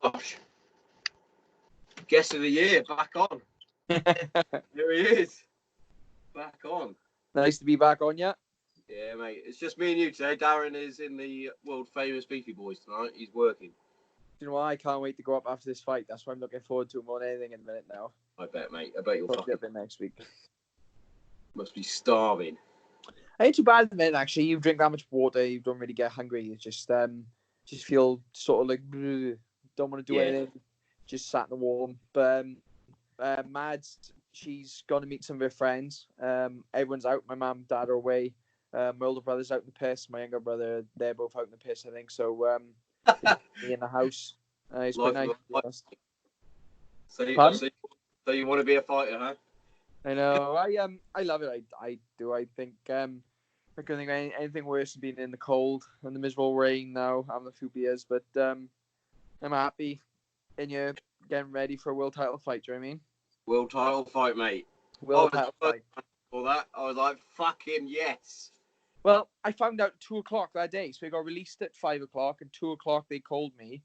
gosh. Guest of the year, back on. Here he is. Back on. Nice to be back on, yeah. Yeah, mate. It's just me and you today. Darren is in the world famous Beefy Boys tonight. He's working. You know what? I can't wait to go up after this fight. That's what I'm looking forward to more than anything in a minute now. I bet, mate. I bet you'll fucking up in next week. Must be starving. Ain't too bad at the minute, actually. You drink that much water, you don't really get hungry. You just feel sort of like don't want to do anything. Just sat in the warm. But Mads, she's gone to meet some of her friends. Everyone's out. My mum, dad are away. My older brother's out in the piss. My younger brother, they're both out in the piss, I think. So me in the house. It's quite nice. So you want to be a fighter, huh? I know. I love it. I do. I think I couldn't think of anything worse than being in the cold and the miserable rain now, having a few beers. But I'm happy in here getting ready for a world title fight. Do you know what I mean? World title fight, mate. World title fight. For that, I was like, fucking yes. Well, I found out 2:00 that day, so it got released at 5:00, and 2:00 they called me,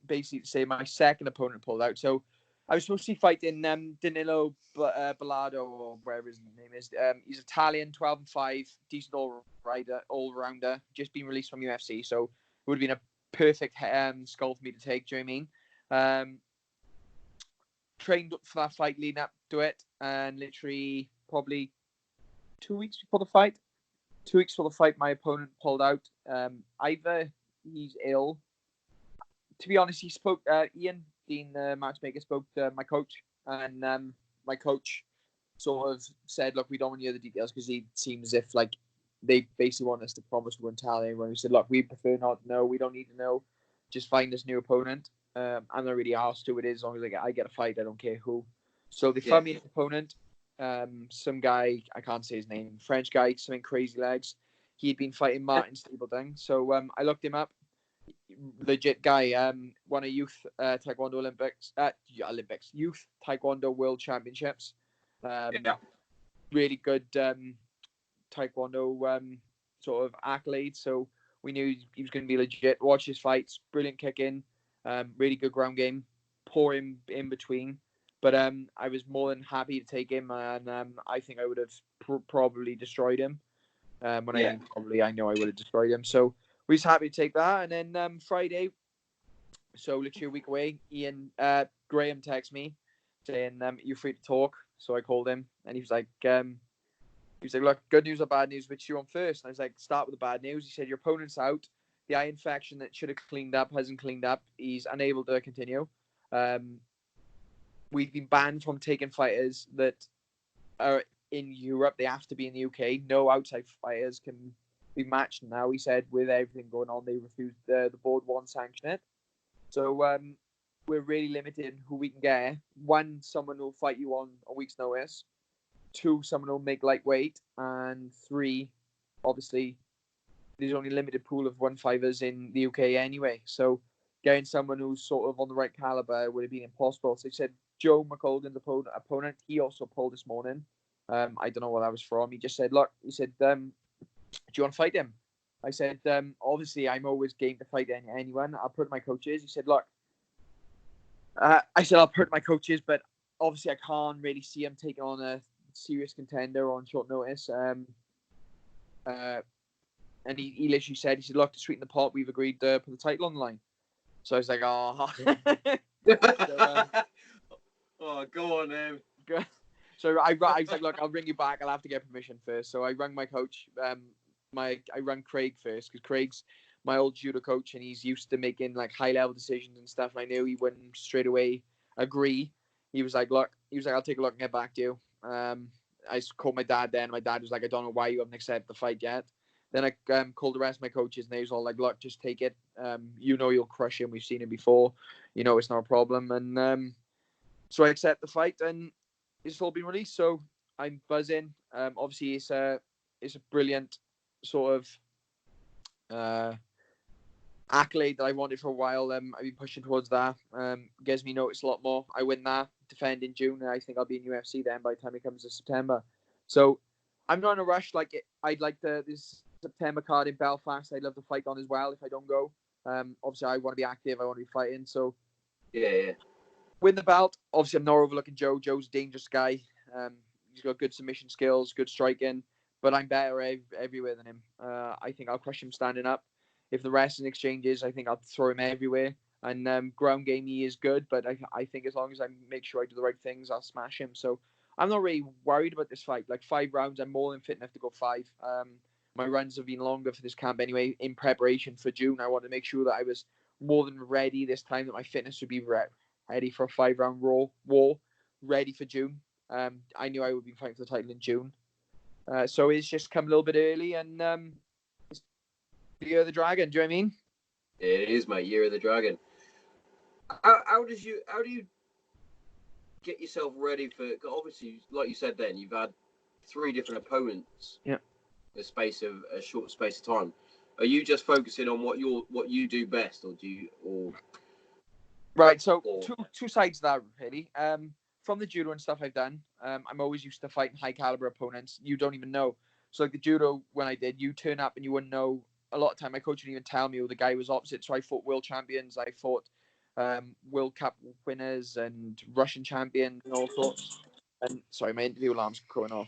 basically to say my second opponent pulled out. So I was supposed to be fighting Danilo Bellado, or whatever his name is. He's Italian, 12-5, decent all-rounder, just been released from UFC, so it would have been a perfect skull for me to take. Do you know what I mean? Trained for that fight leading up to it, and literally probably 2 weeks before the fight. 2 weeks before the fight, my opponent pulled out. Either he's ill. To be honest, he spoke. Ian Dean, the matchmaker, spoke to my coach, and my coach sort of said, "Look, we don't want to hear the details because it seems as if like they basically want us to promise we won't tell anyone." We said, "Look, we prefer not to know. We don't need to know. Just find this new opponent." I'm not really asked who it is as long as I get a fight. I don't care who. So they found me an opponent. Some guy, I can't say his name, French guy, something crazy legs. He'd been fighting Martin Stapleton. So I looked him up. Legit guy, won a youth Taekwondo youth Taekwondo World Championships. Really good Taekwondo sort of accolades. So we knew he was going to be legit. Watch his fights, brilliant kicking, really good ground game, pour him in between. But I was more than happy to take him, and I think I would have probably destroyed him. I know I would have destroyed him. So we was happy to take that. And then Friday, so literally a week away, Graham texted me saying, "You're free to talk." So I called him, and he was like, "Look, good news or bad news, which you on first?" And I was like, "Start with the bad news." He said, "Your opponent's out. The eye infection that should have cleaned up hasn't cleaned up. He's unable to continue. We've been banned from taking fighters that are in Europe. They have to be in the UK. No outside fighters can be matched now." He said, with everything going on, they refused. The board won't sanction it. So we're really limited in who we can get. One, someone will fight you on a week's notice. Two, someone will make lightweight. And three, obviously, there's only a limited pool of 1-5ers in the UK anyway. So getting someone who's sort of on the right caliber would have been impossible. So he said, Joe McColden's opponent, he also pulled this morning. I don't know what that was from. He just said, "Look," he said, "do you want to fight him?" I said, "Obviously, I'm always game to fight anyone. I'll put my coaches." He said, "Look," I said, "I'll put my coaches, but obviously I can't really see him taking on a serious contender on short notice." And he literally said, he said, "Look, to sweeten the pot, we've agreed to put the title on the line." So I was like, "Oh." Oh, go on, So I was like, "Look, I'll ring you back. I'll have to get permission first." So I rang my coach. I rang Craig first because Craig's my old judo coach and he's used to making like high level decisions and stuff. And I knew he wouldn't straight away agree. He was like, "Look," he was like, "I'll take a look and get back to you." I called my dad then. My dad was like, "I don't know why you haven't accepted the fight yet." Then I called the rest of my coaches and they was all like, "Look, just take it. You'll crush him. We've seen him before. It's not a problem." And so I accept the fight and it's all been released. So I'm buzzing. Obviously, it's a brilliant sort of accolade that I wanted for a while. I've been pushing towards that. Gives me notice a lot more. I win that, defend in June, and I think I'll be in UFC then by the time it comes to September. So I'm not in a rush. I'd like this September card in Belfast. I'd love to fight on as well if I don't go. Obviously, I want to be active. I want to be fighting. So Yeah. win the belt. Obviously, I'm not overlooking Joe. Joe's a dangerous guy. He's got good submission skills, good striking, but I'm better everywhere than him. I think I'll crush him standing up. If the wrestling exchanges, I think I'll throw him everywhere. And ground game, he is good, but I think as long as I make sure I do the right things, I'll smash him. So I'm not really worried about this fight. Like 5 rounds, I'm more than fit enough to go 5. My runs have been longer for this camp anyway. In preparation for June, I wanted to make sure that I was more than ready this time, that my fitness would be ready for a 5-round war, ready for June. I knew I would be fighting for the title in June. So it's just come a little bit early, and it's the Year of the Dragon. Do you know what I mean? It is, mate. Year of the Dragon. How do you get yourself ready for? Obviously, like you said, then you've had 3 different opponents. Yeah. In a short space of time. Are you just focusing on what you do best, or do you Right. So two sides of that really. From the judo and stuff I've done, I'm always used to fighting high caliber opponents. You don't even know. So like the judo, when I did, you turn up and you wouldn't know. A lot of time, my coach didn't even tell me who the guy was opposite. So I fought world champions. I fought World Cup winners and Russian champions and all sorts. And sorry, my interview alarm's going off.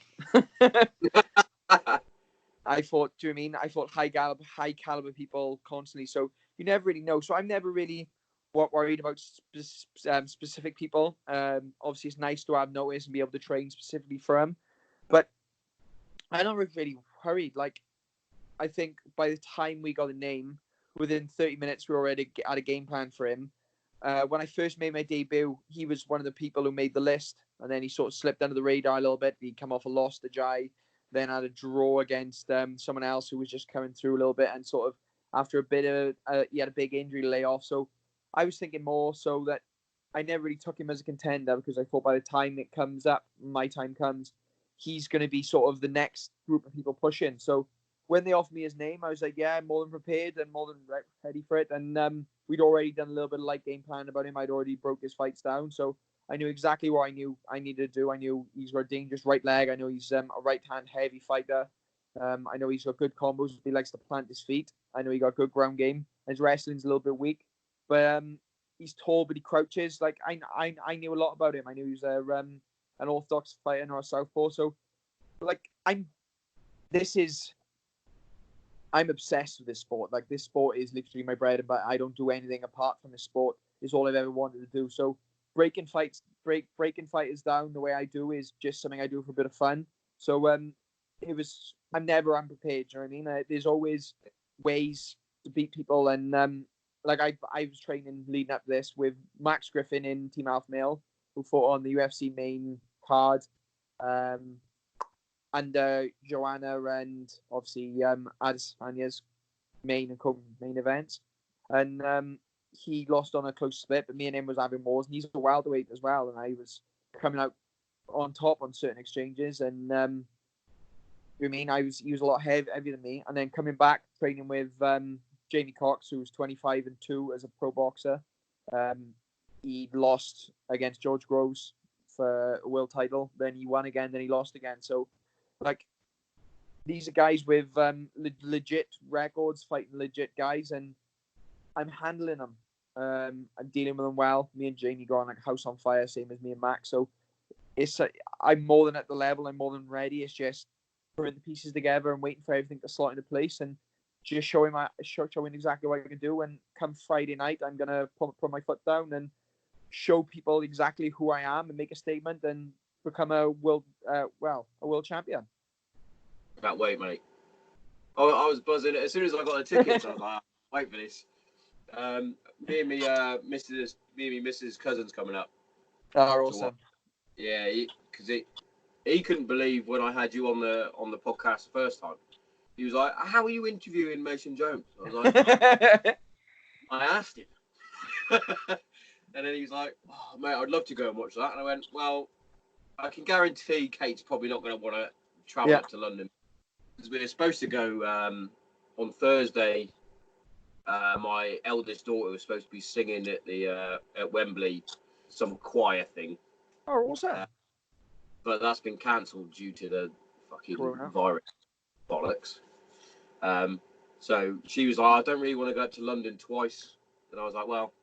I fought. Do you know what I mean? I fought high caliber people constantly. So you never really know. So I'm never really worried about specific people. Obviously, it's nice to have notice and be able to train specifically for them. But I'm not really worried. Like, I think by the time we got a name, within 30 minutes, we already had a game plan for him. When I first made my debut, he was one of the people who made the list. And then he sort of slipped under the radar a little bit. He'd come off a loss to Jai, then had a draw against someone else who was just coming through a little bit. And sort of after a bit of, he had a big injury to lay off. So I was thinking more so that I never really took him as a contender, because I thought by the time it comes up, my time comes, he's going to be sort of the next group of people pushing. So when they offered me his name, I was like, yeah, I'm more than prepared and more than ready for it. And we'd already done a little bit of light game plan about him. I'd already broke his fights down. So I knew exactly what I knew I needed to do. I knew he's got a dangerous right leg. I know he's a right-hand heavy fighter. I know he's got good combos. He likes to plant his feet. I know he got good ground game. His wrestling's a little bit weak. But he's tall, but he crouches. Like I knew a lot about him. I knew he was an orthodox fighter or a southpaw. So like I'm obsessed with this sport. Like, this sport is literally my bread and butter. I don't do anything apart from this sport. It's all I've ever wanted to do. So breaking fighters down the way I do is just something I do for a bit of fun. So I'm never unprepared. You know what I mean? There's always ways to beat people. And like I was training leading up to this with Max Griffin in Team Alpha Male, who fought on the UFC main card. And Joanna and obviously Adesanya's main and co-main events. And he lost on a close split, but me and him was having wars, and he's a welterweight as well, and I was coming out on top on certain exchanges. And you know what I mean, he was a lot heavier than me. And then coming back, training with Jamie Cox, who was 25-2 as a pro boxer. He lost against George Groves for a world title. Then he won again, then he lost again. So like, these are guys with legit records, fighting legit guys, and I'm handling them. I'm dealing with them well. Me and Jamie go on like house on fire, same as me and Max. So I'm more than at the level. I'm more than ready. It's just putting the pieces together and waiting for everything to slot into place, and just showing exactly what I can do. And come Friday night, I'm gonna put my foot down and show people exactly who I am and make a statement and become a world champion. Can't wait, mate. I was buzzing as soon as I got the tickets. I was like, wait for this. Me and me missus cousin's coming up. Oh, awesome. Yeah, because he couldn't believe when I had you on the podcast the first time. He was like, "How are you interviewing Mason Jones?" I was like, I asked him, and then he was like, "Oh, mate, I'd love to go and watch that." And I went, "Well, I can guarantee Kate's probably not going to want to travel up to London, because we were supposed to go on Thursday. My eldest daughter was supposed to be singing at Wembley, some choir thing. Oh, what's that? But that's been cancelled due to the fucking virus bollocks. So she was like, I don't really want to go to London twice. And I was like, well,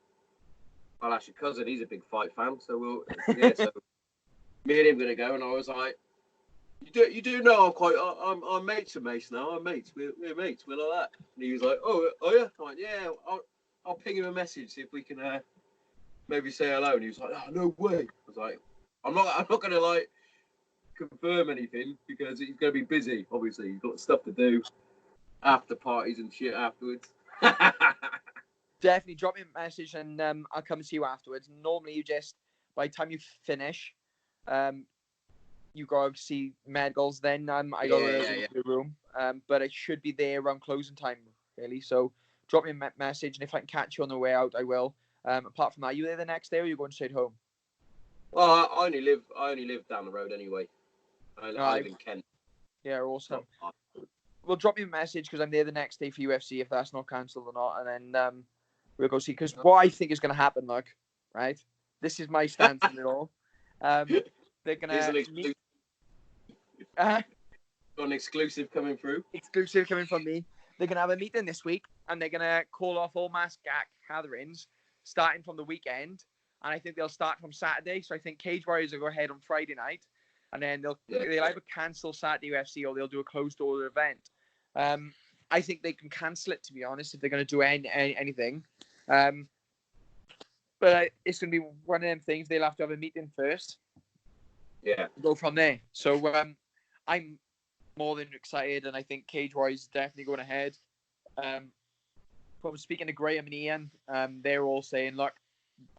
I'll ask your cousin. He's a big fight fan. So so me and him going to go. And I was like, you do know I'm mates with Mace now. I'm mates. We're mates. We're like that. And he was like, oh yeah. I'm like, yeah. I'll ping him a message, see if we can maybe say hello. And he was like, oh, no way. I was like, I'm not going to like confirm anything because he's going to be busy. Obviously, he's got stuff to do after parties and shit afterwards. Definitely drop me a message and I'll come and see you afterwards. Normally, by the time you finish, you go see medicals. Then I go to the room. But I should be there around closing time, really. So drop me a message, and if I can catch you on the way out, I will. Apart from that, are you there the next day, or are you going straight home? Well, I only live down the road anyway. I live in Kent. Yeah, awesome. Well, drop me a message because I'm there the next day for UFC if that's not cancelled or not, and then we'll go see. Because what I think is going to happen, look, right? This is my stance on it all. They're gonna an exclusive coming through. Exclusive coming from me. They're gonna have a meeting this week, and they're gonna call off all mass gatherings starting from the weekend. And I think they'll start from Saturday. So I think Cage Warriors will go ahead on Friday night, and then they'll either cancel Saturday UFC or they'll do a closed door event. I think they can cancel it, to be honest, if they're going to do anything. But it's going to be one of them things. They'll have to have a meeting first. Yeah. Go from there. So I'm more than excited, and I think Cage Warriors is definitely going ahead. From speaking to Graham and Ian, they're all saying, look,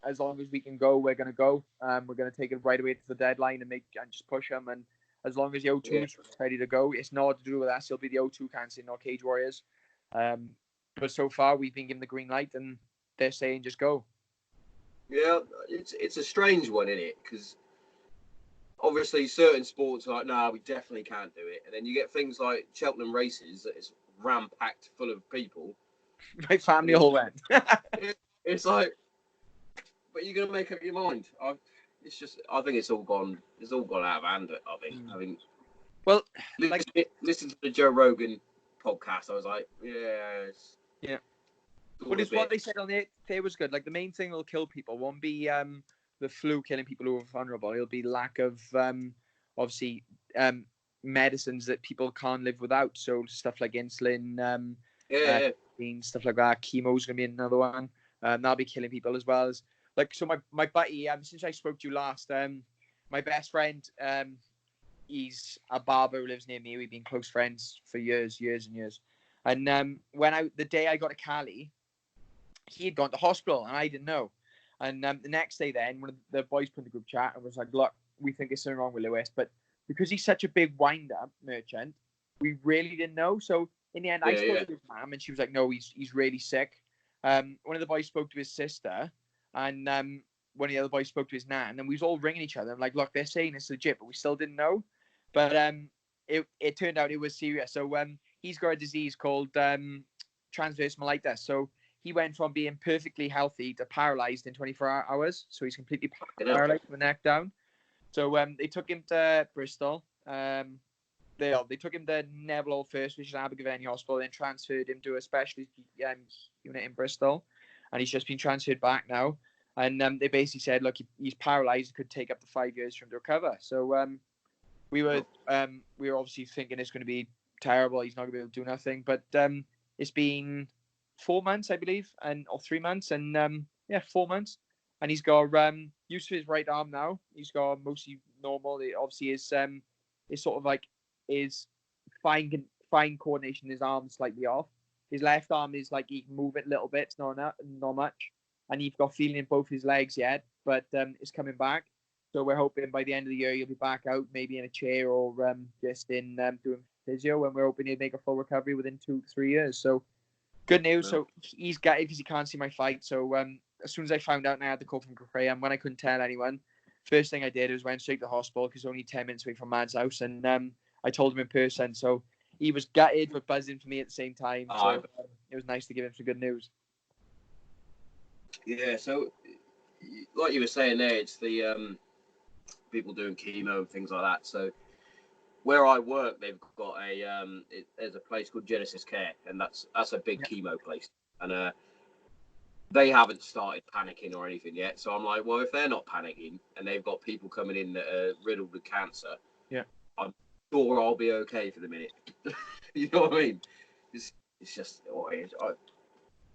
as long as we can go, we're going to go. We're going to take it right away to the deadline and just push them. And as long as the O2 is ready to go, it's not to do with us. It'll be the O2 cancelling, not Cage Warriors. But so far, we've been given the green light, and they're saying just go. Yeah, it's a strange one, isn't it? Because obviously certain sports are like, no, we definitely can't do it. And then you get things like Cheltenham races that is ram-packed full of people. My family all went. It's like, but you're going to make up your mind. I think it's all gone out of hand. I think. Well, listen to the Joe Rogan podcast. I was like, yeah. But it's what they said on it. It was good. Like the main thing that'll kill people won't be the flu killing people who are vulnerable. It'll be lack of obviously medicines that people can't live without. So stuff like insulin, stuff like that. Chemo's gonna be another one. That'll be killing people as well as so my buddy. Since I spoke to you last, my best friend. He's a barber who lives near me. We've been close friends for years and years. And the day I got to Cali, he had gone to hospital and I didn't know. And the next day then, one of the boys put in the group chat and was like, look, we think there's something wrong with Lewis. But because he's such a big wind-up merchant, we really didn't know. So in the end, I spoke to his mum and she was like, no, he's really sick. One of the boys spoke to his sister and one of the other boys spoke to his nan. And we was all ringing each other. I'm like, look, they're saying it's legit, but we still didn't know. But it turned out it was serious. So he's got a disease called transverse myelitis. So he went from being perfectly healthy to paralyzed in 24 hours. So he's completely paralyzed from the neck down. So they took him to Bristol. They took him to Neville first, which is Abergavenny Hospital, then transferred him to a specialist unit in Bristol. And he's just been transferred back now. And they basically said, look, he's paralyzed. It could take up to 5 years for him to recover. So we were obviously thinking it's going to be terrible. He's not going to be able to do nothing. But it's been 4 months, I believe, or 3 months, and 4 months. And he's got use of his right arm now. He's got mostly normal. It obviously is sort of like his fine coordination. His arm slightly off. His left arm is like he can move it a little bit, not much. And he's got feeling in both his legs yet, but it's coming back. So we're hoping by the end of the year he'll be back out, maybe in a chair or just in doing physio. And we're hoping he'll make a full recovery within 2 to 3 years. So good news. So he's got it because he can't see my fight. So as soon as I found out, and I had to call from Graham when I couldn't tell anyone. First thing I did was went straight to the hospital because only 10 minutes away from Mad's house, and I told him in person. So he was gutted but buzzing for me at the same time. So it was nice to give him some good news. Yeah. So like you were saying there, it's the people doing chemo and things like that. So where I work, they've got there's a place called Genesis Care, and that's a big chemo place, and they haven't started panicking or anything yet. So I'm like, well, if they're not panicking and they've got people coming in that are riddled with cancer, I'm sure I'll be okay for the minute. You know what I mean? It's just.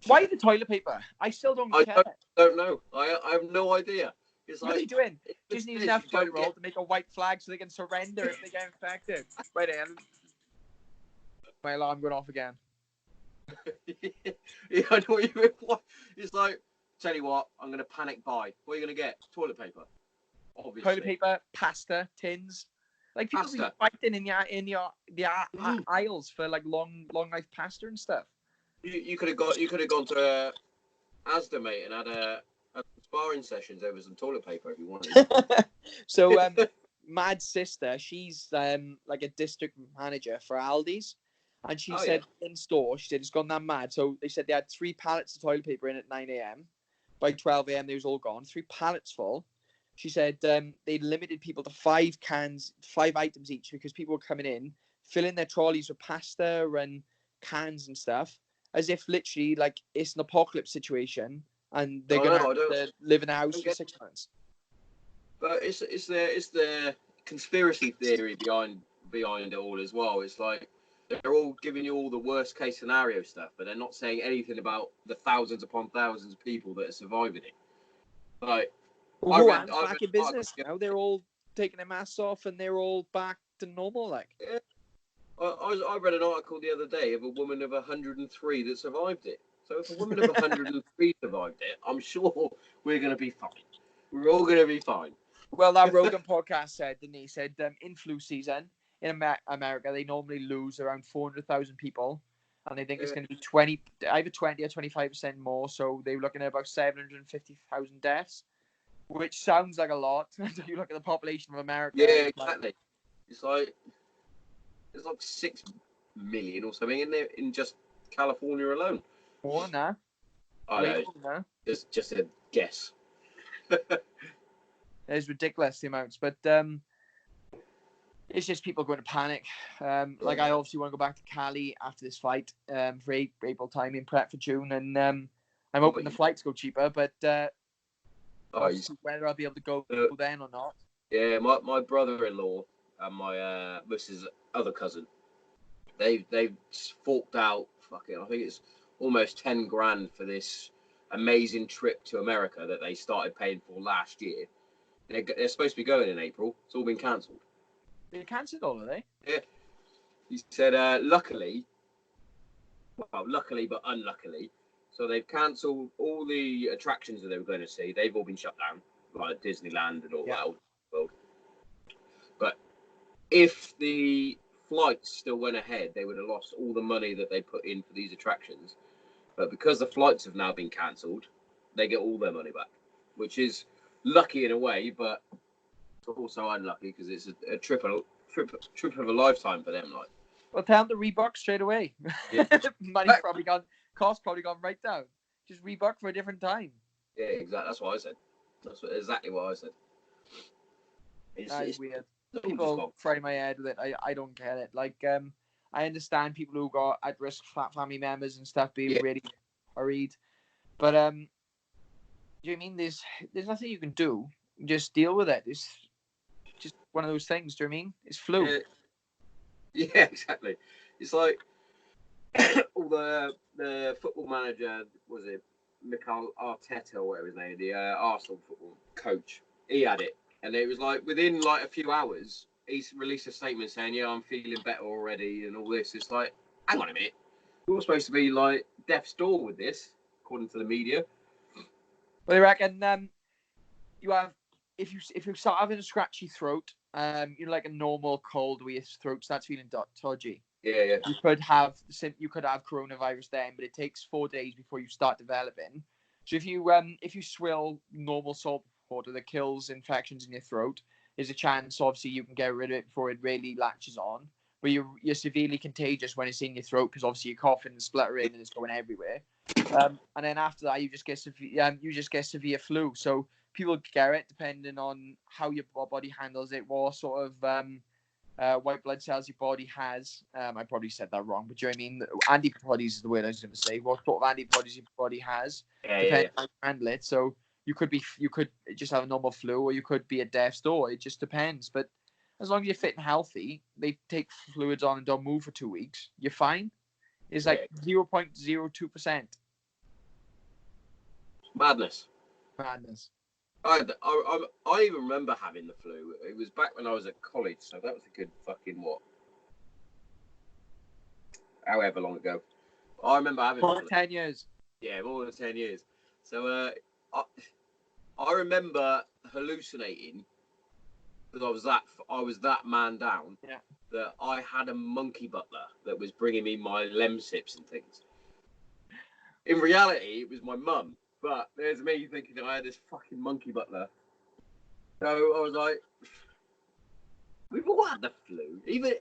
Why the toilet paper? I still don't get it. Don't know. I have no idea. It's What are they doing? Just need enough toilet roll to make a white flag so they can surrender if they get infected. Wait a minute. My alarm going off again. Yeah, I know what you mean. It's like, tell you what, I'm going to panic buy. What are you going to get? Toilet paper. Obviously. Toilet paper, pasta, tins. Like people be fighting in the aisles for like long life pasta and stuff. You could have gone to Asda, mate, and had a sparring sessions over some toilet paper if you wanted. So Mad's sister, she's like a district manager for Aldi's, and she said in store, she said it's gone that mad. So they said they had 3 pallets of toilet paper in at 9 a.m. By 12 a.m. they was all gone, 3 pallets full. She said they limited people to 5 items each because people were coming in, filling their trolleys with pasta and cans and stuff, as if literally like it's an apocalypse situation and they're going to live in a house for 6 months. But it's the conspiracy theory behind it all as well. It's like they're all giving you all the worst case scenario stuff, but they're not saying anything about the thousands upon thousands of people that are surviving it. Like, back in business now. They're all taking their masks off and they're all back to normal. Like, yeah. I read an article the other day of a woman of 103 that survived it. So if a woman of 103 survived it, I'm sure we're going to be fine. We're all going to be fine. Well, that Rogan podcast said, didn't he? He said flu season in America, they normally lose around 400,000 people. And they think it's going to be either 20 or 25% more. So they were looking at about 750,000 deaths, which sounds like a lot. If you look at the population of America. Yeah, exactly. It's like 6 million or something in there in just California alone. More than that. I know. Just a guess. It's ridiculous, the amounts. But it's just people going to panic. Like, I obviously want to go back to Cali after this fight for April time in prep for June. And I'm hoping the flights go cheaper. But whether I'll be able to go then or not. Yeah, my brother-in-law and my Mrs. other cousin, they've forked out I think it's almost 10 grand for this amazing trip to America that they started paying for last year. They're supposed to be going in April. It's all been cancelled. They cancelled all, are they? Yeah. He said, luckily but unluckily, so they've cancelled all the attractions that they were going to see. They've all been shut down, like Disneyland and all that old world. But if the flights still went ahead, they would have lost all the money that they put in for these attractions. But because the flights have now been cancelled, they get all their money back, which is lucky in a way, but also unlucky because it's a trip of a lifetime for them. Like, well, tell them to rebook straight away. Yeah. Money's probably gone, cost probably gone right down. Just rebook for a different time. Yeah, exactly. That's what I said. Exactly what I said. It's weird. People fry my head with it. I don't get it. Like, I understand people who got at-risk family members and stuff being really worried, but do you know what I mean? There's nothing you can do. Just deal with it. It's just one of those things. Do you know what I mean? It's flu. Yeah, exactly. It's like the football manager, was it Mikel Arteta or whatever his name, the Arsenal football coach. He had it, and it was like within like a few hours, he's released a statement saying, "Yeah, I'm feeling better already," and all this. It's like, hang on a minute, you're supposed to be like death's door with this, according to the media. Well, I reckon you have if you start having a scratchy throat, like a normal cold where your throat starts feeling dodgy. Yeah. You could have coronavirus then, but it takes 4 days before you start developing. So if you swill normal salt water that kills infections in your throat, there's a chance obviously you can get rid of it before it really latches on. But you're severely contagious when it's in your throat because obviously you're coughing and spluttering and it's going everywhere. And then after that you just get severe flu. So people get it depending on how your body handles it, what sort of white blood cells your body has. I probably said that wrong, but do you know what I mean? Antibodies is the word I was going to say. What sort of antibodies your body has depends on how you handle it. So you could just have a normal flu, or you could be at death's door. It just depends. But as long as you're fit and healthy, they take fluids on and don't move for 2 weeks. You're fine. It's like 0.02%. Madness. Madness. I even remember having the flu. It was back when I was at college, so that was a good fucking however long ago. I remember having For 10 years. Yeah, more than 10 years. So I remember hallucinating because I was that man down. Yeah. That I had a monkey butler that was bringing me my Lemsips and things. In reality, it was my mum. But there's me thinking that I had this fucking monkey butler. So I was like, we've all had the flu. Even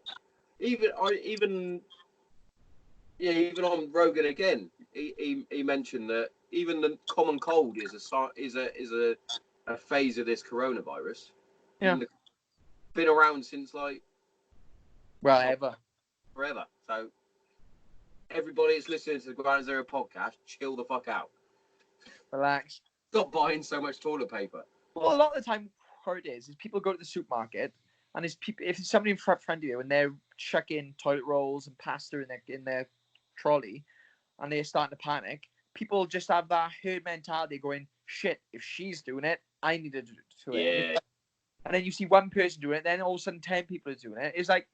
on Rogan again, he mentioned that even the common cold is a phase of this coronavirus. Yeah. Been around since Ever. forever. So everybody that's listening to the Granite Zero podcast, chill the fuck out. Relax. Stop buying so much toilet paper. Well, a lot of the time, how it is people go to the supermarket, and if it's somebody in front of you and they're chucking toilet rolls and pasta in their trolley, and they're starting to panic, people just have that herd mentality going, shit, if she's doing it, I need to do it. Yeah. And then you see one person doing it, then all of a sudden 10 people are doing it. It's like,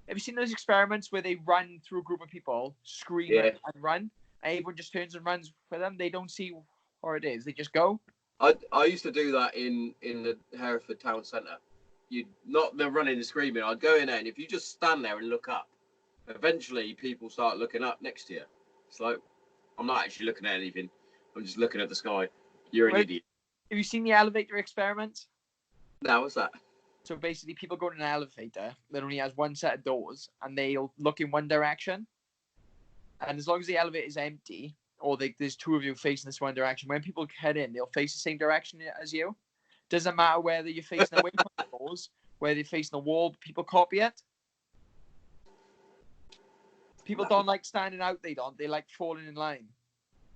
have you seen those experiments where they run through a group of people, scream and run, and everyone just turns and runs for them? They don't see where it is. They just go. I used to do that in the Hereford town centre. You'd not the running and screaming. I'd go in there, and if you just stand there and look up, eventually people start looking up next to you. It's like, I'm not actually looking at anything. I'm just looking at the sky. You're an idiot. Have you seen the elevator experiment? No, what's that? So basically, people go in an elevator that only has one set of doors, and they'll look in one direction. And as long as the elevator is empty, or there's two of you facing this one direction, when people head in, they'll face the same direction as you. Doesn't matter whether you're facing away from the doors, whether you're facing the wall, people copy it. People don't like standing out, they don't. They like falling in line.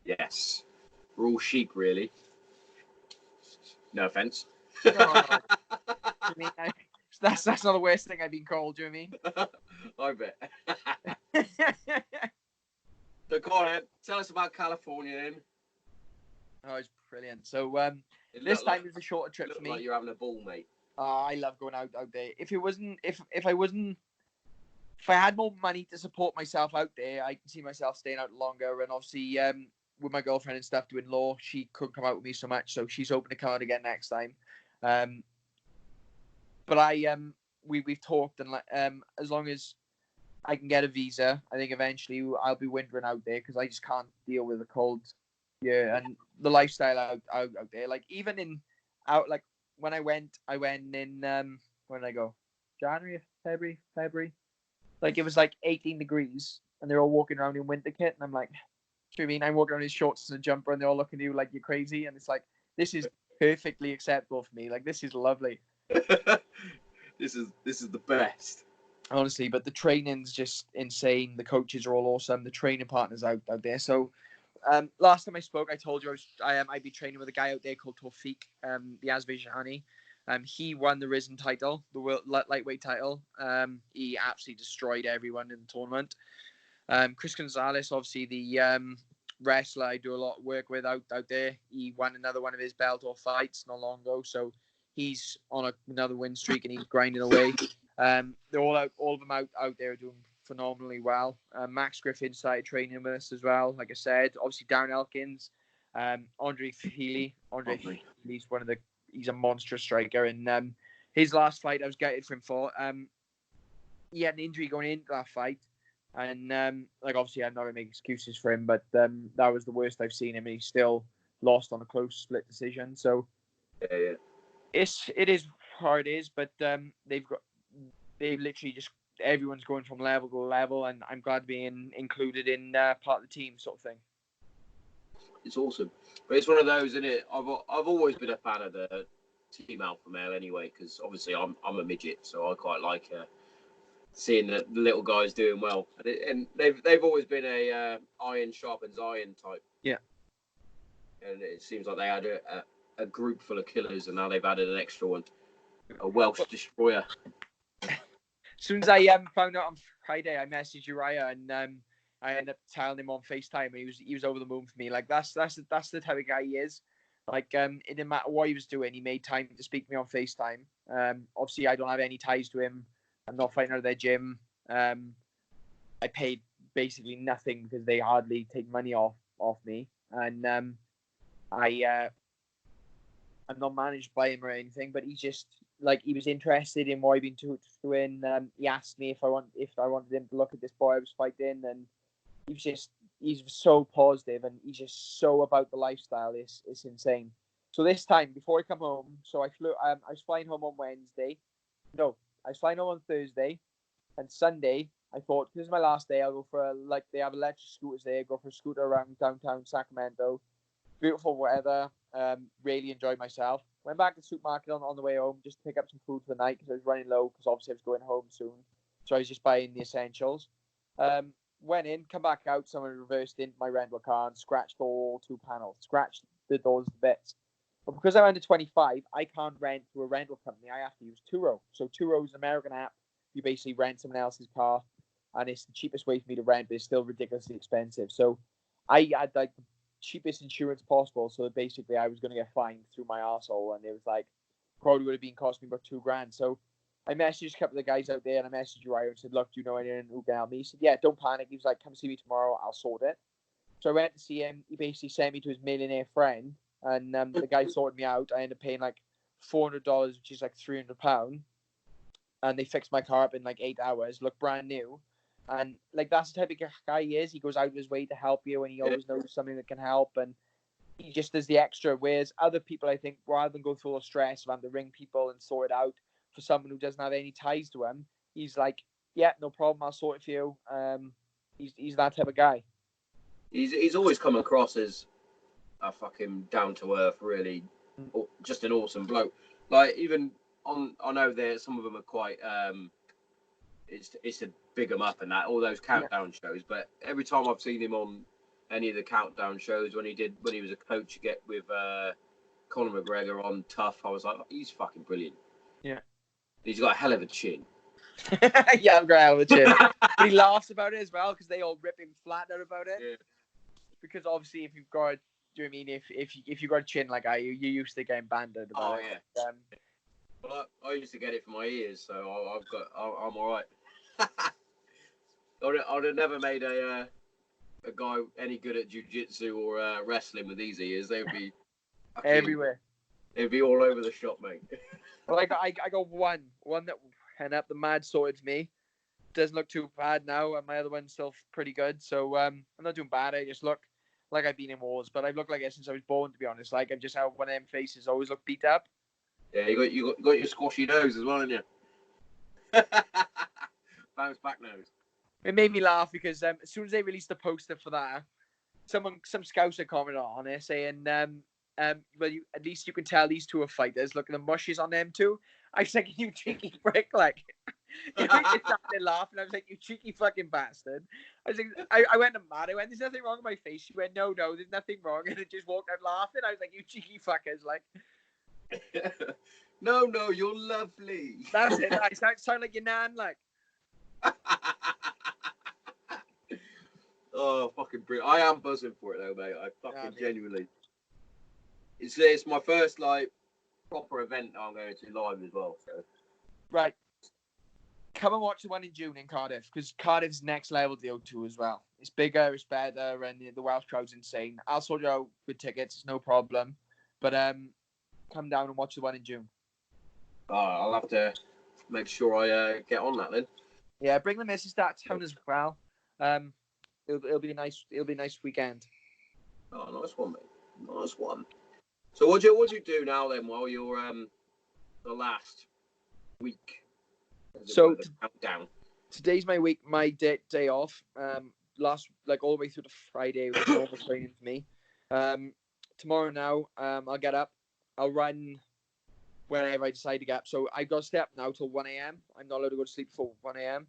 Yes. We're all sheep, really. No offence. No. I mean, that's not the worst thing I've been called, do you know what I bet. I mean? So go on, tell us about California then. Oh, it's brilliant. So this time is a shorter trip for me. Like you're having a ball, mate. I love going out there. If I had more money to support myself out there, I can see myself staying out longer. And obviously, with my girlfriend and stuff doing law, she couldn't come out with me so much, so she's hoping to come out again next time. But we've talked, and as long as I can get a visa, I think eventually I'll be wintering out there because I just can't deal with the cold. Yeah, and the lifestyle out there. Like even when I went in when did I go? January, February. Like it was like 18 degrees, and they're all walking around in winter kit, and I'm like, do you mean I'm walking around in shorts and a jumper, and they're all looking at you like you're crazy, and it's like this is perfectly acceptable for me. Like this is lovely. This is the best. Honestly, but the training's just insane. The coaches are all awesome. The training partners out there. So, last time I spoke, I told you I'd be training with a guy out there called Tawfiq, the Azerbaijani. He won the Risen title, the world lightweight title. He absolutely destroyed everyone in the tournament. Chris Gonzalez, obviously the wrestler I do a lot of work with out there. He won another one of his Bellator fights not long ago, so he's on another win streak and he's grinding away. They're all of them out there doing phenomenally well. Max Griffin started training with us as well. Like I said, obviously Darren Elkins, Andre Feely. He's a monstrous striker, and his last fight I was gutted for him for. He had an injury going into that fight, and obviously I'm not gonna make excuses for him, but that was the worst I've seen him, and he still lost on a close split decision. So yeah. It is how it is, but they've literally just everyone's going from level to level, and I'm glad being included in part of the team, sort of thing. It's awesome, but it's one of those, isn't it? I've always been a fan of the Team Alpha Male anyway, because obviously I'm a midget, so I quite like seeing the little guys doing well, and they've always been a iron sharpens iron type. Yeah. And it seems like they had a group full of killers, and now they've added an extra one, a Welsh destroyer. As soon as I found out on Friday, I messaged Uriah, and I ended up telling him on FaceTime, and he was over the moon for me. Like that's the type of guy he is. Like it didn't matter what he was doing, he made time to speak to me on FaceTime. Obviously, I don't have any ties to him. I'm not fighting out of their gym. I paid basically nothing because they hardly take money off me, and I'm not managed by him or anything. But he's just like he was interested in what I've been doing. He asked me if I wanted him to look at this boy I was fighting, and he's so positive, and he's just so about the lifestyle. It's insane. So this time, before I come home, so I flew. I was flying home on Wednesday. No, I was flying home on Thursday, and Sunday I thought this is my last day. I'll go for they have electric scooters there. Go for a scooter around downtown Sacramento. Beautiful weather. Really enjoyed myself. Went back to the supermarket on the way home just to pick up some food for the night because I was running low because obviously I was going home soon. So I was just buying the essentials. Went in, come back out. Someone reversed into my rental car and scratched all 2 panels. Scratched the doors to bits. But because I'm under 25, I can't rent through a rental company. I have to use Turo. So Turo is an American app. You basically rent someone else's car, and it's the cheapest way for me to rent, but it's still ridiculously expensive. So I had like the cheapest insurance possible. So basically, I was going to get fined through my arsehole, and it was like probably would have been costing me about $2,000. So I messaged a couple of the guys out there, and I messaged Uriah and said, "Look, do you know anyone who can help me?" He said, "Yeah, don't panic." He was like, "Come see me tomorrow. I'll sort it." So I went to see him. He basically sent me to his millionaire friend, and the guy sorted me out. I ended up paying like $400, which is like £300, and they fixed my car up in like 8 hours. Looked brand new, and like that's the type of guy he is. He goes out of his way to help you, and he always knows something that can help, and he just does the extra. Whereas other people, I think, rather than go through all the stress of having to ring people and sort it out for someone who doesn't have any ties to him, he's like, "Yeah, no problem. I'll sort it for you." He's that type of guy. He's always come across as a fucking down to earth, really, just an awesome bloke. Like even I know there some of them are quite it's to big him up and that all those countdown shows. But every time I've seen him on any of the countdown shows when he was a coach with Conor McGregor on Tough, I was like, oh, he's fucking brilliant. Yeah, he's got a hell of a chin. Yeah, I've got a hell of a chin. But he laughs about it as well because they all rip him flat out about it. Yeah. Because obviously, if you've got, do you know what I mean? If you got a chin like I, you're used to getting banded about it. Yeah. Well, I used to get it for my ears, so I'm all right. I'd have never made a guy any good at jiu-jitsu or wrestling with these ears. They would be everywhere. They'd be all over the shop, mate. Well, I got one that ended up the mad sorted for me. Doesn't look too bad now, and my other one's still pretty good. So I'm not doing bad. I just look like I've been in wars, but I've looked like it since I was born, to be honest. Like I've just had one of them faces always look beat up. Yeah, you got your squashy nose as well, haven't you? Bounce back nose. It made me laugh because as soon as they released the poster for that, some scouser commented on it saying, well, at least you can tell these two are fighters. Look at the mushes on them too. I was like, you cheeky prick, like. You know, they started laughing. I was like, you cheeky fucking bastard. I was like, I went mad. I went, there's nothing wrong with my face. She went, no, there's nothing wrong. And it just walked out laughing. I was like, you cheeky fuckers, like. No, you're lovely. That's it. I sound like your nan, like. Oh, fucking brilliant. I am buzzing for it though, mate. I fucking genuinely. It's my first like proper event I'm going to live as well. So. Right. Come and watch the one in June in Cardiff, because Cardiff's next level to O2 as well. It's bigger, it's better, and the Welsh crowd's insane. I'll sort you out with tickets, it's no problem. But come down and watch the one in June. I'll have to make sure I get on that then. Yeah, bring the missus that town as well. It'll be a nice weekend. Oh, nice one, mate. Nice one. So what do you do now then while you're the last week? So countdown. Today's my day off. Last all the way through to Friday was normal training for me. Tomorrow now, I'll get up. I'll run whenever I decide to get up. So I got to stay up now till 1 a.m. I'm not allowed to go to sleep before 1 a.m.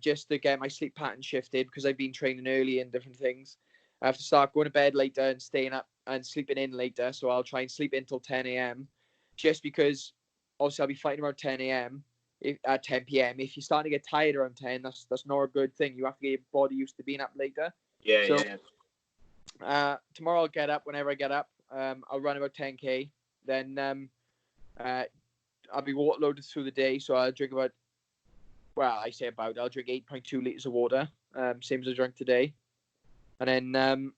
just to get my sleep pattern shifted because I've been training early and different things. I have to start going to bed later and staying up and sleeping in later. So I'll try and sleep in till 10 a.m. just because obviously I'll be fighting around 10 a.m. At 10 p.m. If you're starting to get tired around 10, that's not a good thing. You have to get your body used to being up later. Yeah, so, yeah. Tomorrow I'll get up whenever I get up. I'll run about 10K. Then I'll be water loaded through the day. So I'll drink I'll drink 8.2 liters of water, same as I drank today. And then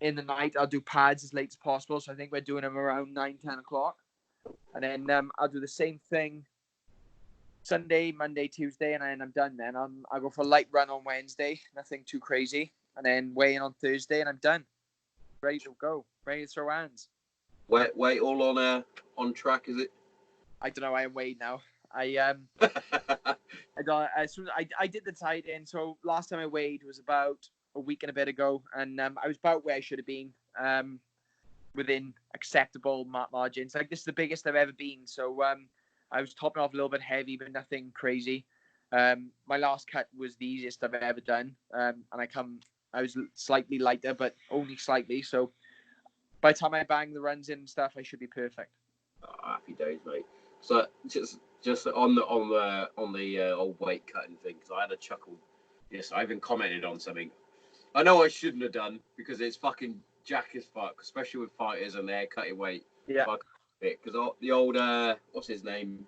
in the night, I'll do pads as late as possible. So I think we're doing them around 9, 10 o'clock. And then I'll do the same thing Sunday, Monday, Tuesday, and then I'm done then. I'll go for a light run on Wednesday, nothing too crazy. And then weigh in on Thursday, and I'm done. Ready to go. Ready to throw hands. Weight all on track, is it? I don't know. I am weighed now. I did the tight end. So last time I weighed was about a week and a bit ago, and I was about where I should have been, within acceptable margins. Like, this is the biggest I've ever been. So I was topping off a little bit heavy, but nothing crazy. My last cut was the easiest I've ever done, and I was slightly lighter, but only slightly. So by the time I bang the runs in and stuff, I should be perfect. Oh, happy days, mate. So just on the old weight cutting thing, because I had a chuckle. Yes, I even commented on something. I know I shouldn't have done because it's fucking jack as fuck, especially with fighters and they're cutting weight. Yeah. Because the old what's his name?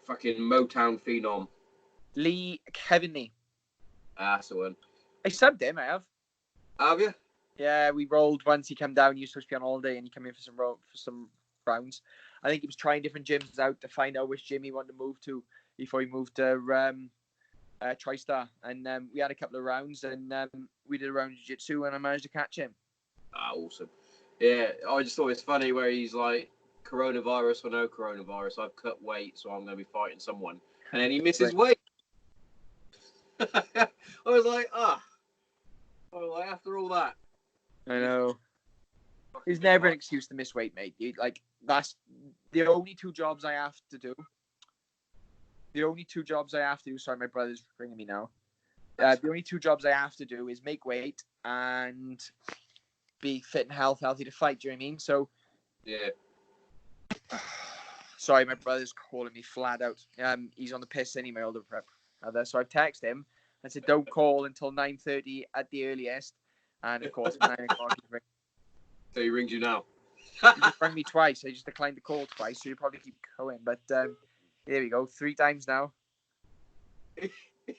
Fucking Motown phenom. Kevin Lee. That's the one. I subbed him. I have. Have you? Yeah, we rolled once. He came down. He was supposed to be on holiday, and he came in for some rounds. I think he was trying different gyms out to find out which gym he wanted to move to before he moved to TriStar. And we had a couple of rounds, and we did a round of jiu-jitsu, and I managed to catch him. Awesome. Yeah, I just thought it's funny where he's like, coronavirus or no coronavirus, I've cut weight, so I'm going to be fighting someone. And then he misses weight. I was like, after all that. I know. There's never an excuse to miss weight, mate. That's the only two jobs I have to do. Sorry, my brother's ringing me now. The only two jobs I have to do is make weight and be fit and healthy to fight. Do you know what I mean? So, yeah. Sorry, my brother's calling me flat out. He's on the piss anyway, older prep. So I've texted him and said, don't call until 9:30 at the earliest. And of course, at 9 o'clock, he's ringing. So he rings you now? He just rang me twice. I just declined the call twice, so you'll probably keep going. But there we go, 3 times now.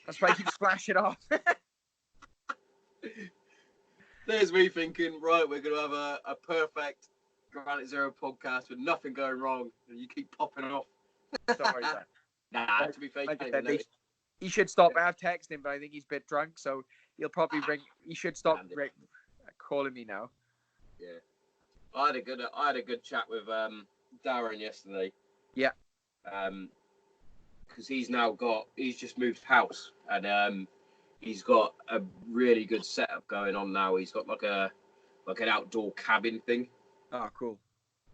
That's why he keeps flashing off. There's me thinking, right, we're going to have a perfect Granite Zero podcast with nothing going wrong, and you keep popping off. Sorry, man. Nah, to be fair, he should stop. I have texted him, but I think he's a bit drunk, so he'll probably ring. He should stop calling me now. Yeah, I had a good chat with Darren yesterday. Yeah. Because he's just moved house, and he's got a really good setup going on now. He's got like an outdoor cabin thing. Oh, cool.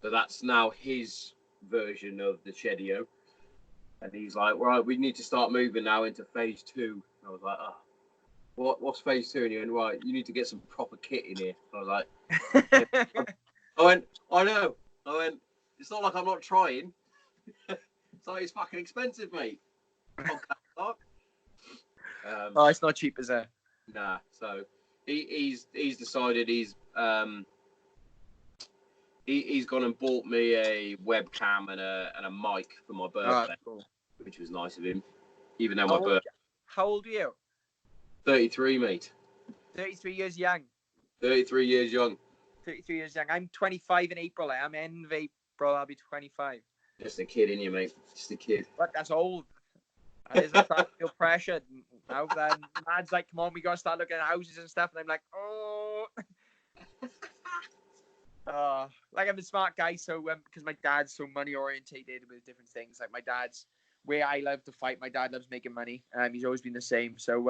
So that's now his version of the Chedio. And he's like, right, we need to start moving now into phase 2. I was like, what's phase 2? And he went, right, you need to get some proper kit in here. I was like, I went, I know. I went, it's not like I'm not trying. So it's fucking expensive, mate. It's not cheap, is it? Nah. So he's decided he's gone and bought me a webcam and a mic for my birthday, cool. Which was nice of him. Even though my birthday. How old are you? 33, mate. 33 years young. 33 years young. 33 years young. I'm 25 in April. I'm end of April. I'll be 25. Just a kid, innit, mate? Just a kid. But that's old. I feel pressure now. Dad's like, come on, we gotta start looking at houses and stuff, and I'm like, oh. Like, I'm a smart guy, so because my dad's so money orientated with different things. Like, my dad's where I love to fight. My dad loves making money. He's always been the same. So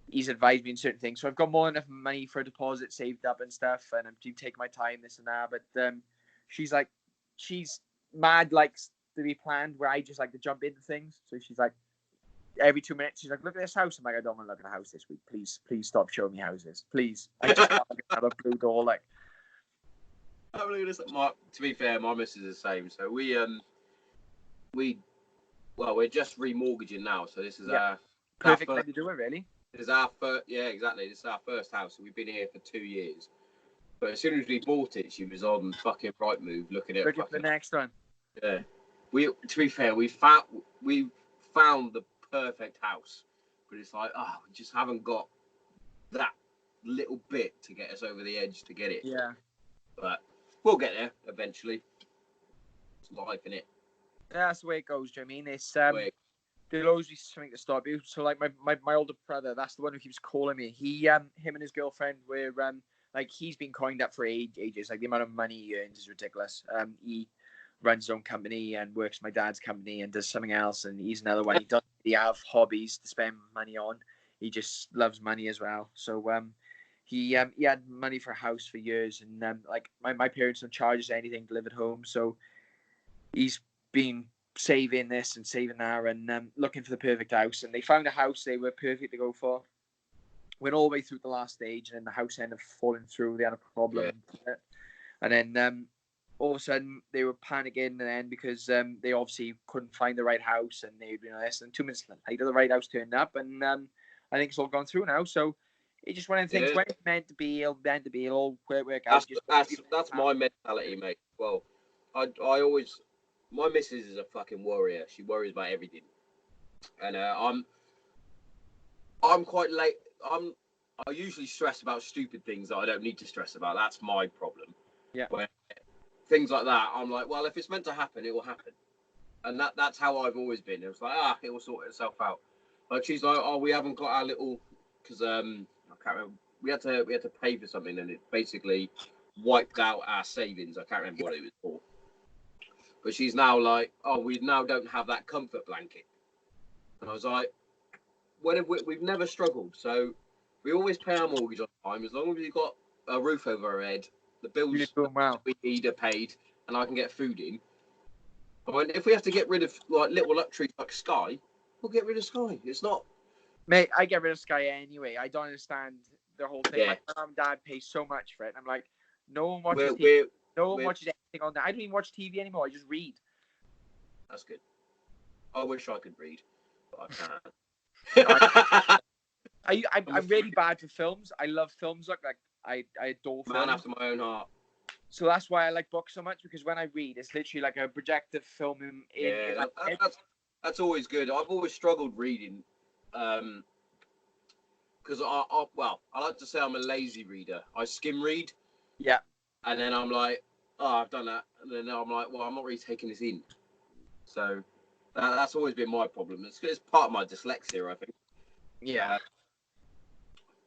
he's advised me in certain things. So I've got more than enough money for a deposit saved up and stuff, and I'm taking my time, this and that. But she's mad, likes to be planned, where I just like to jump into things. So she's like, every 2 minutes she's like, look at this house. I'm like, I don't want to look at a house this week. Please stop showing me houses. Please. I just want to have a blue door. Like, I believe this. To be fair, my missus is the same. So we're just remortgaging now. So this is our perfect our time to do it, really. This is our first. Yeah, exactly. This is our first house. So we've been here for 2 years. But as soon as we bought it, she was on fucking Rightmove looking at for the next one. Yeah. To be fair, we found the perfect house, but it's like, we just haven't got that little bit to get us over the edge to get it. Yeah. But we'll get there eventually. It's life, innit? Yeah, that's the way it goes. Do you know what I mean? It's there'll always be something to stop you. So like my older brother, that's the one who keeps calling me. Him and his girlfriend were like, he's been coined up for ages. Like, the amount of money he earns is ridiculous. He runs his own company and works for my dad's company and does something else. And he's another one. He doesn't really have hobbies to spend money on. He just loves money as well. So he had money for a house for years, and like my parents don't charge us anything to live at home. So he's been saving this and saving that and looking for the perfect house. And they found a house they were perfect to go for. Went all the way through the last stage, and then the house ended up falling through. They had a problem, and then all of a sudden they were panicking, and then because they obviously couldn't find the right house, and they'd been honest. And 2 minutes later, the right house turned up, and I think it's all gone through now. So it just one of the things when it's meant to be, it'll all work out. That's my mentality, mate. Well, I always, my missus is a fucking warrior. She worries about everything, and I'm quite late. I usually stress about stupid things that I don't need to stress about. That's my problem. Yeah. Where things like that, I'm like, well, if it's meant to happen, it will happen. And that's how I've always been. It was like, it will sort itself out. Like, she's like, oh, we haven't got our little, because I can't remember. We had to pay for something, and it basically wiped out our savings. I can't remember what it was for. But she's now like, oh, we now don't have that comfort blanket. And I was like, we've never struggled, so we always pay our mortgage on time. As long as we've got a roof over our head, the bills we need are paid, and I can get food in. I mean, if we have to get rid of like little luxuries like Sky, we'll get rid of Sky. It's not. Mate, I get rid of Sky anyway. I don't understand the whole thing. Yeah. My mum and dad pay so much for it. I'm like, no one watches TV. No one watches anything on that. I don't even watch TV anymore. I just read. That's good. I wish I could read, but I can't. I'm really bad for films. I love films. Like I adore films. Man after my own heart. So that's why I like books so much, because when I read, it's literally like a projector film that's always good. I've always struggled reading, because I like to say I'm a lazy reader. I skim read. Yeah. And then I'm like, I've done that, and then I'm like, well, I'm not really taking this in. So that's always been my problem. It's part of my dyslexia, I think. Yeah.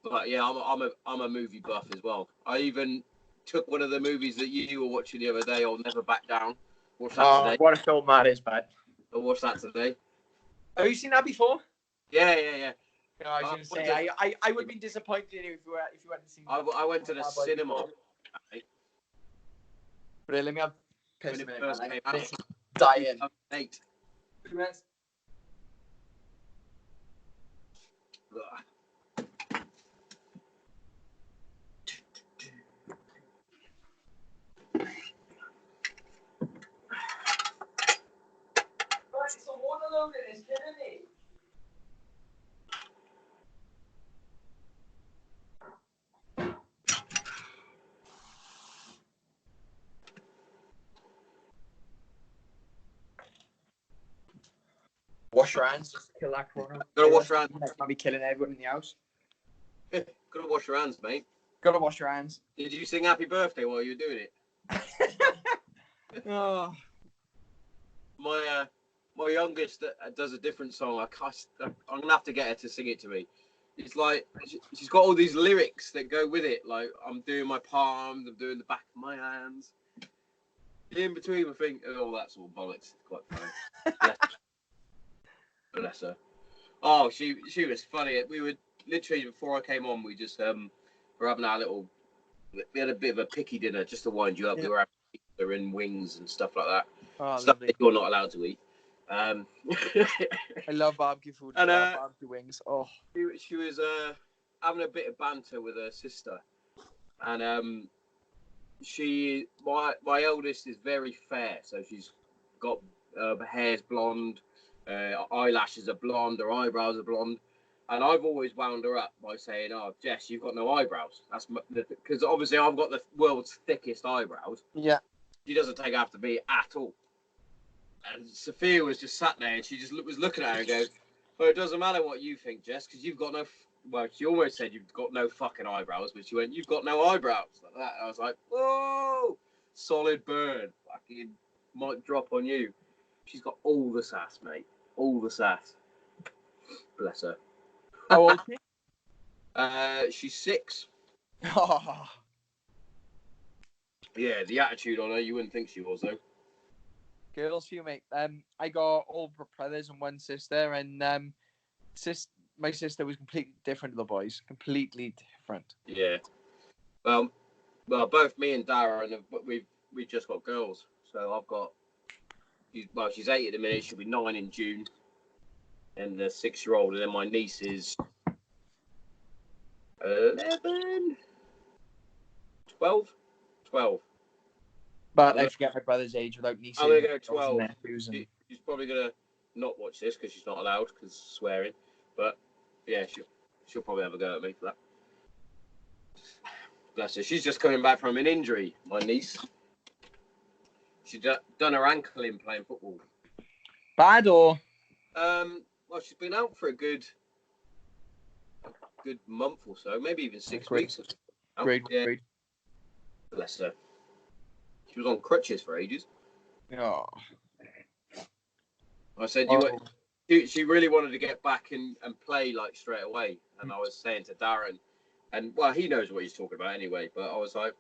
But yeah, I'm a movie buff as well. I even took one of the movies that you were watching the other day, I'll Never Back Down. Watched that today. What a film that is, bud. I watched that today. Have you seen that before? Yeah. No, I was going to say, I would have been disappointed if you hadn't seen it. I went to the cinema. But let me have when it first came out. Dying. 8. 2 minutes. Wash your hands, just kill that corona. Gotta wash your hands. I'll be killing everyone in the house. Gotta wash your hands, mate. Gotta wash your hands. Did you sing Happy Birthday while you were doing it? Oh. My youngest does a different song. I'm gonna have to get her to sing it to me. It's like she's got all these lyrics that go with it. Like, I'm doing my palms, I'm doing the back of my hands, in between my fingers, all that sort of bollocks. It's quite funny. Bless her. Oh, she was funny. We were literally, before I came on, we just were having our little. We had a bit of a picky dinner just to wind you up. Yeah. We were having pizza and wings and stuff like that. Oh, stuff lovely. that you're not allowed to eat. Um, I love barbecue food. And, I love barbecue wings. Oh, she was having a bit of banter with her sister, and my eldest is very fair, so she's got her hair's blonde, eyelashes are blonde, her eyebrows are blonde, and I've always wound her up by saying, "Oh, Jess, you've got no eyebrows." That's because obviously I've got the world's thickest eyebrows. yeah. She doesn't take after me at all. And Sophia was just sat there, and she just was looking at her and going, "Well, it doesn't matter what you think, Jess, because you've got no." Well, she almost said you've got no fucking eyebrows, but she went, "You've got no eyebrows," like that. And I was like, "Whoa, solid burn, fucking mic drop on you." She's got all the sass, mate, all the sass. Bless her. How old is she? She's 6. Oh, Yeah, the attitude on her, you wouldn't think she was though. girls for you, mate. I got all brothers and one sister, and my sister was completely different to the boys. Completely different. Yeah. Well, both me and Darren, we've just got girls. So I've got. She's 8 at the minute. She'll be 9 in June, and the 6-year-old, and then my niece is 11, 12. But I forget my brother's age without nieces. I'm gonna go 12. And nephews and... She's probably gonna not watch this because she's not allowed because swearing. But yeah, she'll probably have a go at me for that. Bless her. She's just coming back from an injury. My niece. She's done her ankle in playing football. Bad or? Well, she's been out for a good month or so, maybe even 6 weeks. Great. Bless her. She was on crutches for ages. Oh. I said, she really wanted to get back and play like straight away. And I was saying to Darren, and well, he knows what he's talking about anyway, but I was like,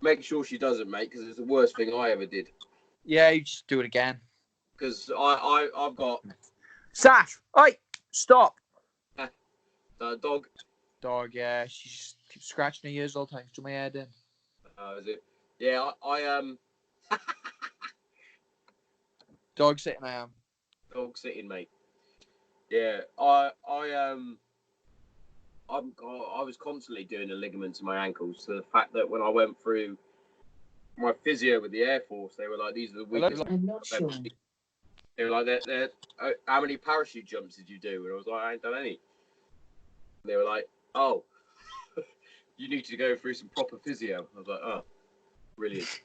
make sure she doesn't, mate, because it's the worst thing I ever did. Yeah, you just do it again. Because I've got... Sash! Oi! Stop! Dog. Dog, yeah. She just keeps scratching her ears all the time. She's doing my head in. Is it? Yeah, I Dog sitting, I am. Dog sitting, mate. Yeah, I was constantly doing the ligaments in my ankles, to the fact that when I went through my physio with the Air Force, they were like, "These are the weakest." I'm not sure. They were like, "How many parachute jumps did you do?" And I was like, "I ain't done any." And they were like, "Oh, you need to go through some proper physio." I was like, "Oh, brilliant."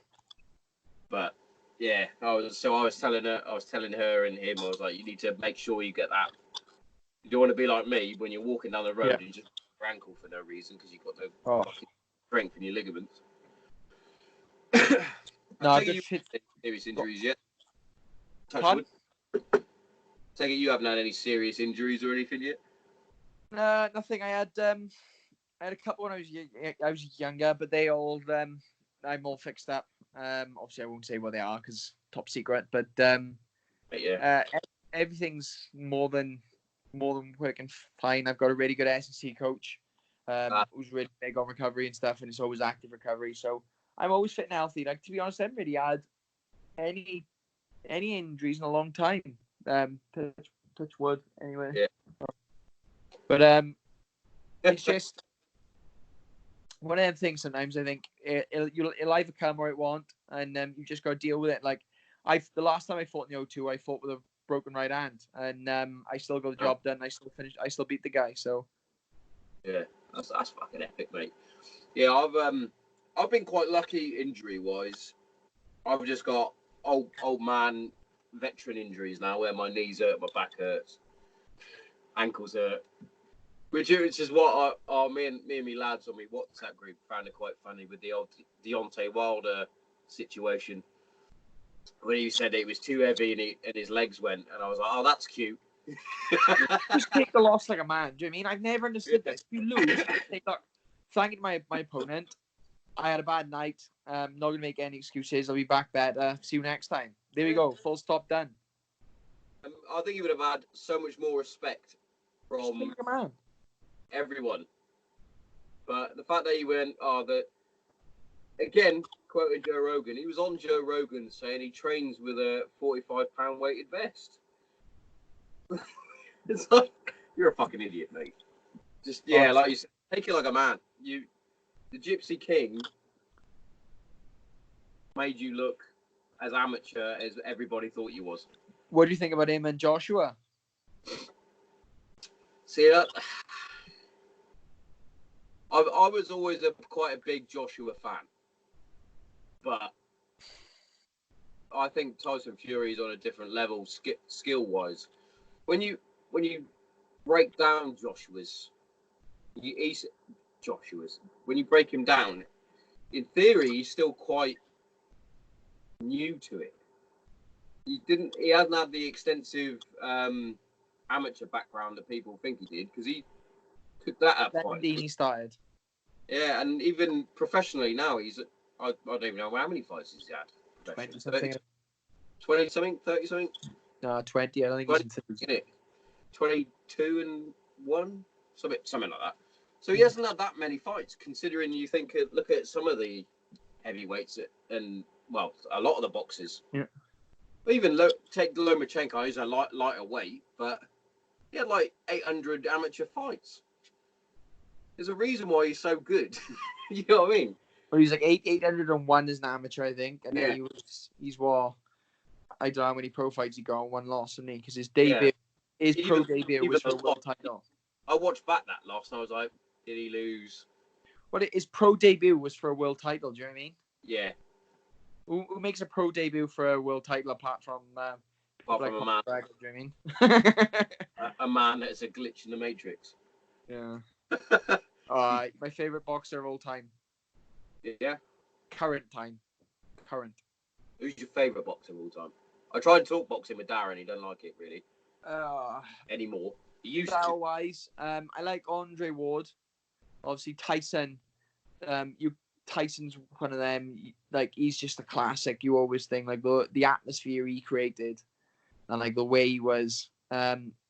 But yeah, I was telling her and him, I was like, "You need to make sure you get that. You don't want to be like me when you're walking down the road and you just your ankle for no reason because you've got no fucking strength in your ligaments." No, you serious injuries yet? Touch wood. Take it you haven't had any serious injuries or anything yet? No, nothing. I had a couple when I was younger, but they all I'm all fixed up. Obviously I won't say what they are because top secret, but everything's more than working fine. I've got a really good S&C coach who's really big on recovery and stuff, and it's always active recovery. So I'm always fit and healthy. Like, to be honest, I haven't really had any injuries in a long time. Touch wood, anyway. Yeah. But it's just one of them things. Sometimes I think it'll either come or it won't, and you just got to deal with it. Like the last time I fought in the O2, I fought with a broken right hand, and I still got the job done. I still beat the guy. So yeah, that's fucking epic, mate. Yeah, I've been quite lucky injury wise. I've just got old man veteran injuries now, where my knees hurt, my back hurts, ankles hurt. Which is what me and me lads on my WhatsApp group found it quite funny with the old Deontay Wilder situation, when he said it was too heavy and his legs went, and I was like, "Oh, that's cute." Just take the loss like a man. Do you know what I mean? I've never understood this. If you lose, say, look, thanking my opponent. I had a bad night. Not gonna make any excuses. I'll be back better. See you next time. There we go. Full stop. Done. I think he would have had so much more respect from everyone. But the fact that he went, again, quoting Joe Rogan, he was on Joe Rogan saying he trains with a 45-pound weighted vest. It's like, you're a fucking idiot, mate. Just, yeah, like you said, take it like a man. The Gypsy King made you look as amateur as everybody thought you was. What do you think about him and Joshua? See, I was always quite a big Joshua fan, but I think Tyson Fury is on a different level skill wise. When you break down when you break him down, in theory he's still quite new to it. He hasn't had the extensive amateur background that people think he did, because he took that up quite. He started. Yeah, and even professionally now, I don't even know how many fights he's had. 20 something. 20 something, 30 something. No, 20. I don't think 20, he's in 30. Isn't it? 22 and 1, something like that. So he hasn't had that many fights. Considering you look at some of the heavyweights and well, a lot of the boxers. Yeah. Even take Lomachenko, he's a lighter weight, but he had like 800 amateur fights. There's a reason why he's so good. You know what I mean? Well, he's like 801 as an amateur, I think, and Yeah. then he's what, I don't know how many pro fights he got on, 1 loss, didn't he? Because his debut, pro debut was for a world title. I watched back that loss and I was like, did he lose? Well, his pro debut was for a world title. Do you know what I mean? Yeah. Who makes a pro debut for a world title apart from a man? Do you know what I mean? a man that's a glitch in the Matrix. Yeah. My favorite boxer of all time. Yeah. Current time. Who's your favorite boxer of all time? I tried to talk boxing with Darren. He doesn't like it really anymore. He used to. Style-wise, I like Andre Ward. Obviously, Tyson. Tyson's one of them. Like, he's just a classic. You always think like the atmosphere he created, and like the way he was.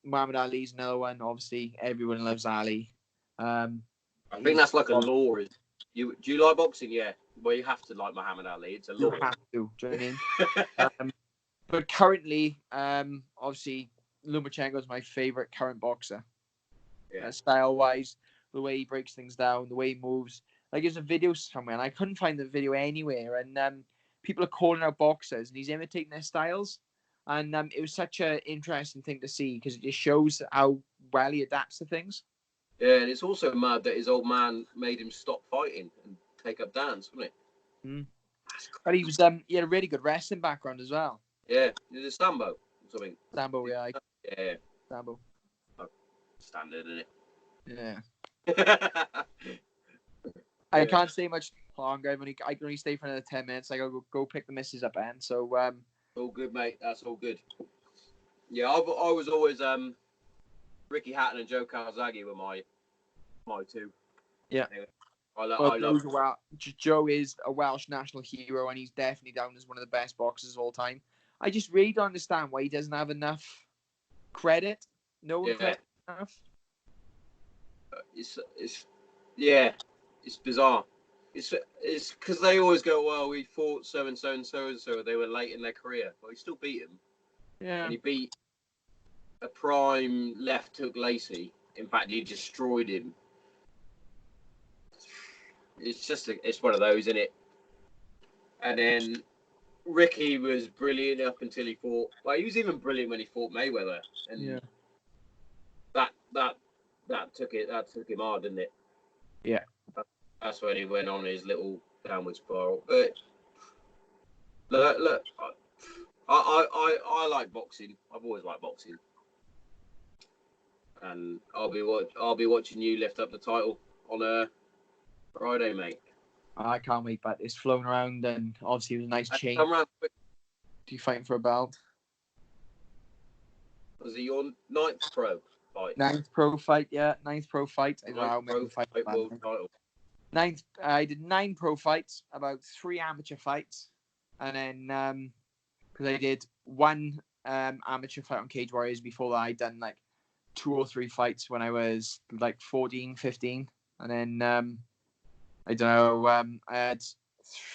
Muhammad Ali's another one. Obviously, everyone loves Ali. I think that's like a law. Do you like boxing? Yeah. Well, you have to like Muhammad Ali. It's a law. You have to. Do you know what I mean? But currently, obviously, Lomachenko is my favorite current boxer. Yeah. Style-wise, the way he breaks things down, the way he moves. Like, there's a video somewhere, and I couldn't find the video anywhere. And people are calling out boxers, and he's imitating their styles. And it was such an interesting thing to see, because it just shows how well he adapts to things. Yeah, and it's also mad that his old man made him stop fighting and take up dance, wasn't it? Mm. But he had a really good wrestling background as well. Yeah, is it Sambo or something? Sambo, yeah. Yeah. Sambo. Standard, isn't it? Yeah. I can't stay much longer. I can only stay for another 10 minutes. I gotta go pick the missus up, and so all good, mate. That's all good. Yeah, I was always Ricky Hatton and Joe Kawasaki were my two. Yeah. I love. Joe is a Welsh national hero, and he's definitely down as one of the best boxers of all time. I just really don't understand why he doesn't have enough credit. No one credit enough. It's bizarre. It's because they always go, well, we fought so and so and so and so. They were late in their career, but he still beat him. Yeah. And he beat a prime left hook Lacey. In fact, he destroyed him. It's one of those, isn't it? And then Ricky was brilliant up until he fought. Well, he was even brilliant when he fought Mayweather, and that took him hard, didn't it? Yeah. That's when he went on his little downward spiral. But look, I like boxing. I've always liked boxing, and I'll be watching you lift up the title on a Friday, mate. I can't wait, but it's flown around, and obviously it was a nice change. Come around quick. Do you fighting for a belt? Was it your 9th pro fight? 9th pro fight, yeah. 9th pro fight. I don't know how many fights. I did 9 pro fights, about 3 amateur fights, and then because I did 1 amateur fight on Cage Warriors before that, I'd done like 2 or 3 fights when I was like 14, 15, and then I don't know. I had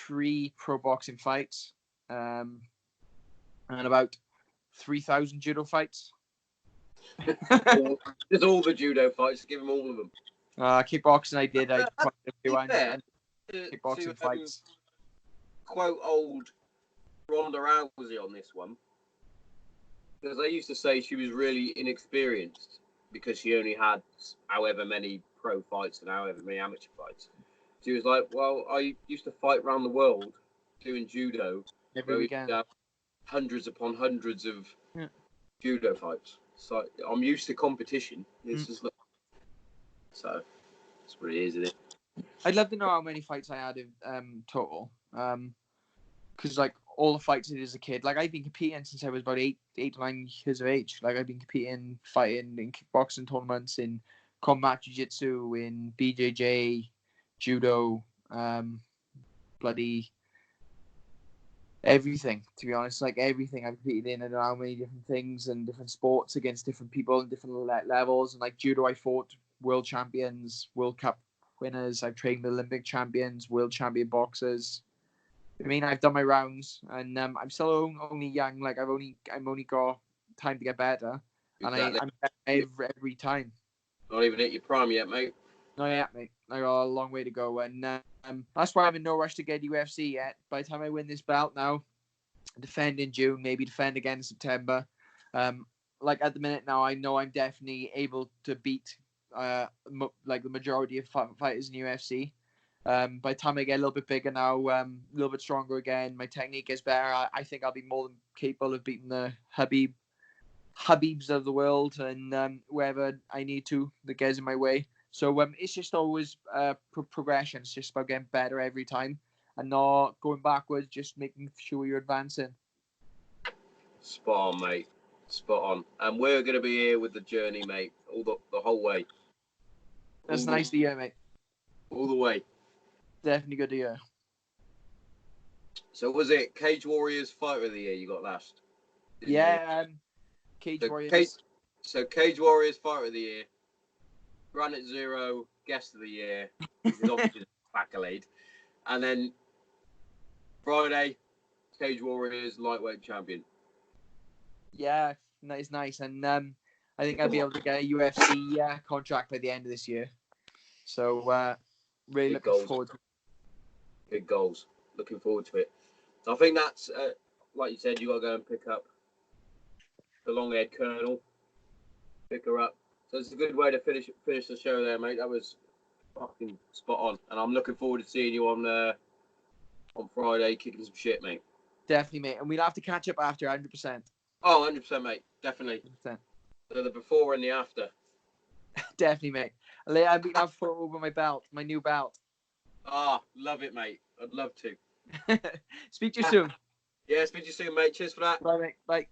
3 pro boxing fights, and about 3,000 judo fights. Just all the judo fights. Give him all of them. Kickboxing, I did. I did quite a few Fair, kickboxing fights. Quote old Ronda Rousey on this one, because they used to say she was really inexperienced because she only had however many pro fights and however many amateur fights. She was like, well, I used to fight around the world doing judo Every weekend. Hundreds upon hundreds of judo fights. So I'm used to competition. It's just like, so that's what it is, isn't it? I'd love to know how many fights I had in total. Because like all the fights I did as a kid, like I've been competing since I was about 8 to 9 years of age. Like I've been competing, fighting in kickboxing tournaments, in combat jiu-jitsu, in BJJ, judo, bloody everything, to be honest. Like everything I've competed in and how many different things and different sports against different people and different levels. And like judo, I fought world champions, World Cup winners. I've trained Olympic champions, world champion boxers. I mean, I've done my rounds, and I'm still only young. Like I've only got time to get better, Exactly. and I'm every time. Not even hit your prime yet, mate. No, yeah, mate. I got a long way to go, and that's why I'm in no rush to get UFC yet. By the time I win this belt now, defend in June, maybe defend again in September. Like at the minute now, I know I'm definitely able to beat like the majority of fighters in UFC. By the time I get a little bit bigger now, a little bit stronger again, my technique is better. I think I'll be more than capable of beating the Habibs of the world and wherever I need to that gets in my way. So it's just always progression. It's just about getting better every time and not going backwards, just making sure you're advancing. Spot on, mate. Spot on. And we're going to be here with the journey, mate, all the whole way. That's nice to hear, mate. All the way. Definitely good to hear. So was it Cage Warriors Fighter of the Year you got last? Yeah, Cage Warriors. Cage Warriors Fighter of the Year, Granite Zero Guest of the Year, which is obviously an accolade, and then Friday, Cage Warriors Lightweight Champion. Yeah, that is nice, and I think I'll be able to get a UFC contract by the end of this year. So really looking forward to it. Big goals. Looking forward to it. I think that's, like you said, you got to go and pick up the long-haired Colonel. Pick her up. So it's a good way to finish the show there, mate. That was fucking spot on. And I'm looking forward to seeing you on Friday, kicking some shit, mate. Definitely, mate. And we'll have to catch up after 100%. Oh, 100%, mate. Definitely. 100%. So the before and the after. Definitely, mate. I've been out for over my belt, my new belt. Ah, love it, mate. I'd love to. Speak to you soon. Yeah, speak to you soon, mate. Cheers for that. Bye, mate. Bye.